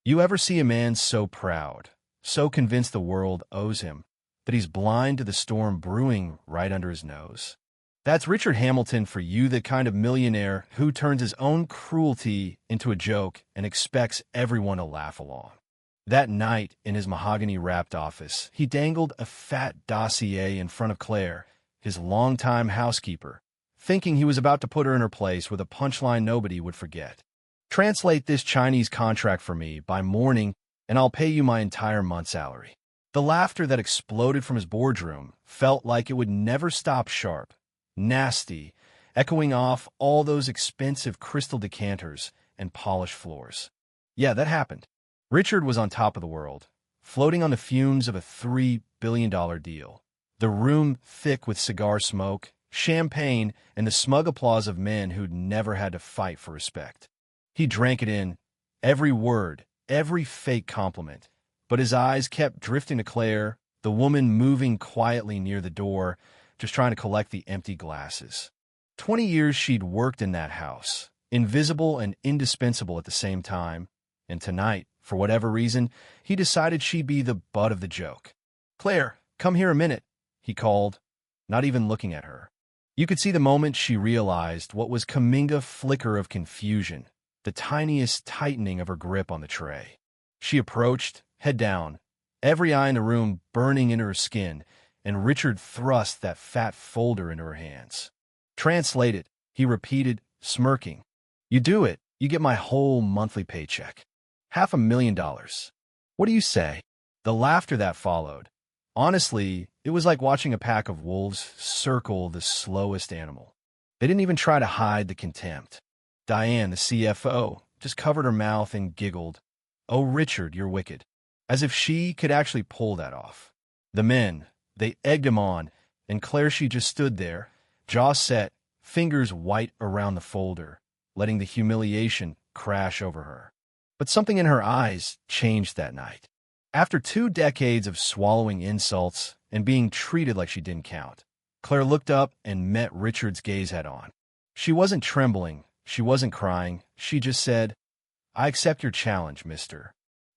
You ever see a man so proud, so convinced the world owes him, that he's blind to the storm brewing right under his nose? That's Richard Hamilton for you, the kind of millionaire who turns his own cruelty into a joke and expects everyone to laugh along. That night, in his mahogany-wrapped office, he dangled a fat dossier in front of Claire, his longtime housekeeper, thinking he was about to put her in her place with a punchline nobody would forget. "Translate this Chinese contract for me by morning, and I'll pay you my entire month's salary." The laughter that exploded from his boardroom felt like it would never stop, sharp, nasty, echoing off all those expensive crystal decanters and polished floors. Yeah, that happened. Richard was on top of the world, floating on the fumes of a $3 billion deal. The room thick with cigar smoke, champagne, and the smug applause of men who'd never had to fight for respect. He drank it in, every word, every fake compliment, but his eyes kept drifting to Claire, the woman moving quietly near the door, just trying to collect the empty glasses. 20 years she'd worked in that house, invisible and indispensable at the same time, and tonight, for whatever reason, he decided she'd be the butt of the joke. "Claire, come here a minute," he called, not even looking at her. You could see the moment she realized what was coming a flicker of confusion, the tiniest tightening of her grip on the tray. She approached, head down, every eye in the room burning into her skin, and Richard thrust that fat folder into her hands. "Translate it," he repeated, smirking. "You do it, you get my whole monthly paycheck. $500,000. What do you say?" The laughter that followed. Honestly, it was like watching a pack of wolves circle the slowest animal. They didn't even try to hide the contempt. Diane, the CFO, just covered her mouth and giggled. "Oh, Richard, you're wicked." As if she could actually pull that off. The men, they egged him on, and Claire, she just stood there, jaw set, fingers white around the folder, letting the humiliation crash over her. But something in her eyes changed that night. After 2 decades of swallowing insults and being treated like she didn't count, Claire looked up and met Richard's gaze head on. She wasn't trembling, she wasn't crying, she just said, "I accept your challenge, Mr.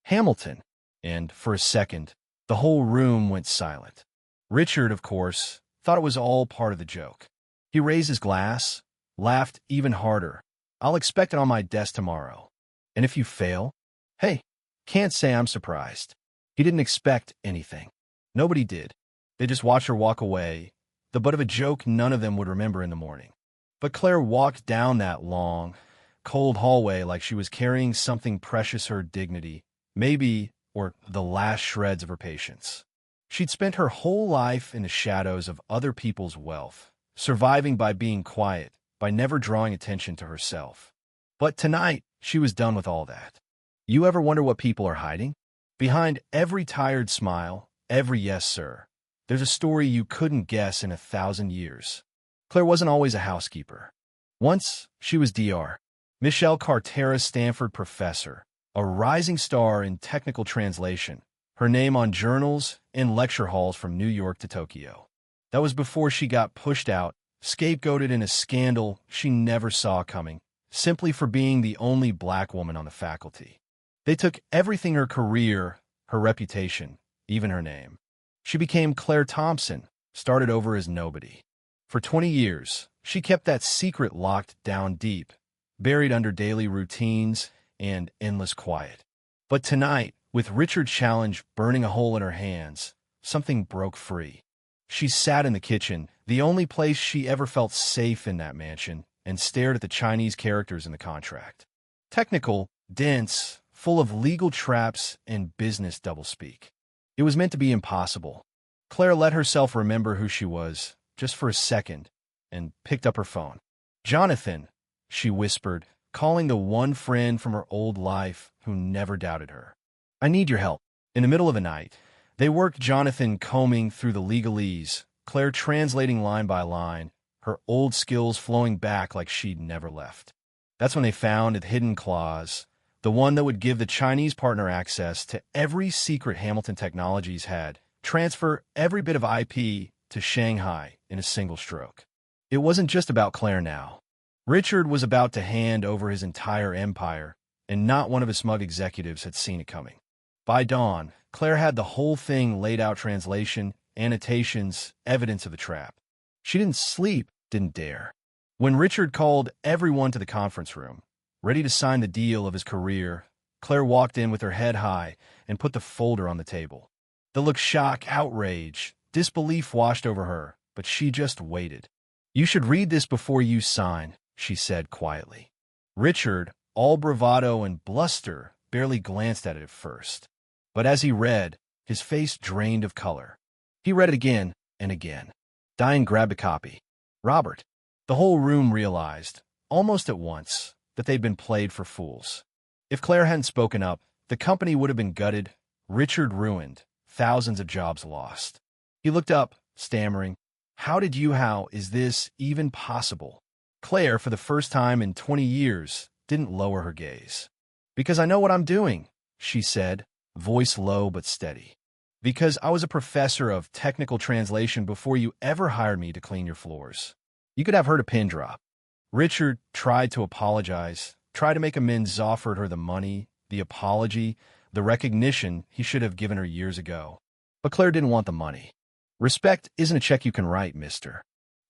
Hamilton." And for a second, the whole room went silent. Richard, of course, thought it was all part of the joke. He raised his glass, laughed even harder. "I'll expect it on my desk tomorrow. And if you fail, hey, can't say I'm surprised." He didn't expect anything. Nobody did. They just watched her walk away, the butt of a joke none of them would remember in the morning. But Claire walked down that long, cold hallway like she was carrying something precious, her dignity, maybe, or the last shreds of her patience. She'd spent her whole life in the shadows of other people's wealth, surviving by being quiet, by never drawing attention to herself. But tonight, she was done with all that. You ever wonder what people are hiding? Behind every tired smile, every "yes, sir," there's a story you couldn't guess in 1,000 years. Claire wasn't always a housekeeper. Once, she was Dr. Michelle Cartera's Stanford professor, a rising star in technical translation, her name on journals and lecture halls from New York to Tokyo. That was before she got pushed out, scapegoated in a scandal she never saw coming, simply for being the only black woman on the faculty. They took everything: her career, her reputation, even her name. She became Claire Thompson, started over as nobody. For 20 years, she kept that secret locked down deep, buried under daily routines and endless quiet. But tonight, with Richard's challenge burning a hole in her hands, something broke free. She sat in the kitchen, the only place she ever felt safe in that mansion, and stared at the Chinese characters in the contract. Technical, dense, full of legal traps and business doublespeak. It was meant to be impossible. Claire let herself remember who she was, just for a second, and picked up her phone. "Jonathan," she whispered, calling the one friend from her old life who never doubted her. "I need your help." In the middle of the night, they worked Jonathan combing through the legalese, Claire translating line by line, her old skills flowing back like she'd never left. That's when they found the hidden clause, the one that would give the Chinese partner access to every secret Hamilton Technologies had, transfer every bit of IP to Shanghai in a single stroke. It wasn't just about Claire now. Richard was about to hand over his entire empire, and not one of his smug executives had seen it coming. By dawn, Claire had the whole thing laid out: translation, annotations, evidence of the trap. She didn't sleep, didn't dare. When Richard called everyone to the conference room, ready to sign the deal of his career, Claire walked in with her head high and put the folder on the table. The look, shock, outrage, disbelief washed over her, but she just waited. "You should read this before you sign," she said quietly. Richard, all bravado and bluster, barely glanced at it at first. But as he read, his face drained of color. He read it again and again. Diane grabbed a copy. "Robert." The whole room realized, almost at once, that they'd been played for fools. If Claire hadn't spoken up, the company would have been gutted, Richard ruined, thousands of jobs lost. He looked up, stammering, How is this even possible?" Claire, for the first time in 20 years, didn't lower her gaze. "Because I know what I'm doing," she said, voice low but steady. "Because I was a professor of technical translation before you ever hired me to clean your floors. You could have heard a pin drop." Richard tried to apologize, tried to make amends, offered her the money, the apology, the recognition he should have given her years ago. But Claire didn't want the money. "Respect isn't a check you can write, Mr.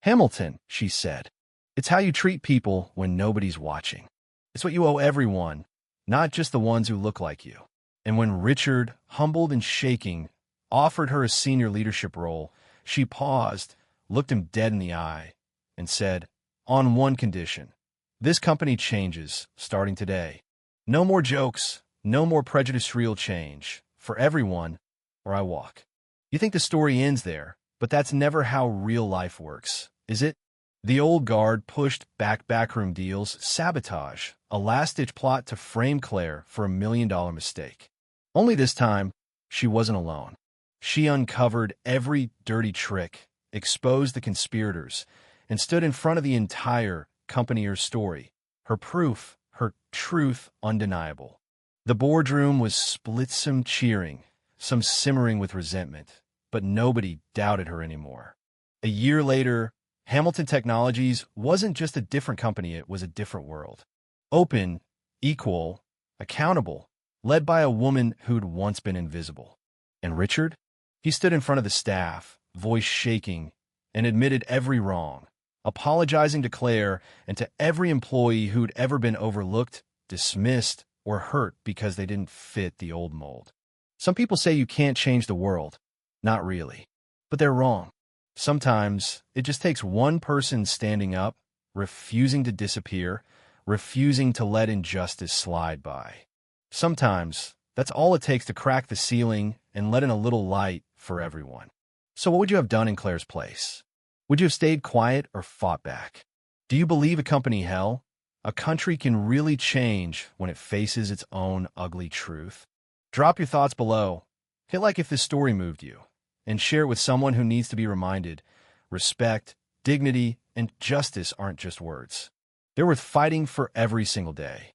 Hamilton," she said. "It's how you treat people when nobody's watching. It's what you owe everyone, not just the ones who look like you." And when Richard, humbled and shaking, offered her a senior leadership role, she paused, looked him dead in the eye, and said, "On one condition. This company changes, starting today. No more jokes, no more prejudice, real change. For everyone, or I walk." You think the story ends there, but that's never how real life works, is it? The old guard pushed back backroom deals, sabotage, a last-ditch plot to frame Claire for $1 million mistake. Only this time, she wasn't alone. She uncovered every dirty trick, exposed the conspirators, and stood in front of the entire company's story, her proof, her truth undeniable. The boardroom was split, some cheering, some simmering with resentment, but nobody doubted her anymore. A year later, Hamilton Technologies wasn't just a different company, it was a different world. Open, equal, accountable, led by a woman who'd once been invisible. And Richard? He stood in front of the staff, voice shaking, and admitted every wrong, apologizing to Claire and to every employee who'd ever been overlooked, dismissed, or hurt because they didn't fit the old mold. Some people say you can't change the world. Not really. But they're wrong. Sometimes it just takes one person standing up, refusing to disappear, refusing to let injustice slide by. Sometimes that's all it takes to crack the ceiling and let in a little light for everyone. So what would you have done in Claire's place? Would you have stayed quiet or fought back? Do you believe a company hell, a country can really change when it faces its own ugly truth? Drop your thoughts below. Hit like if this story moved you, and share it with someone who needs to be reminded respect, dignity, and justice aren't just words. They're worth fighting for every single day.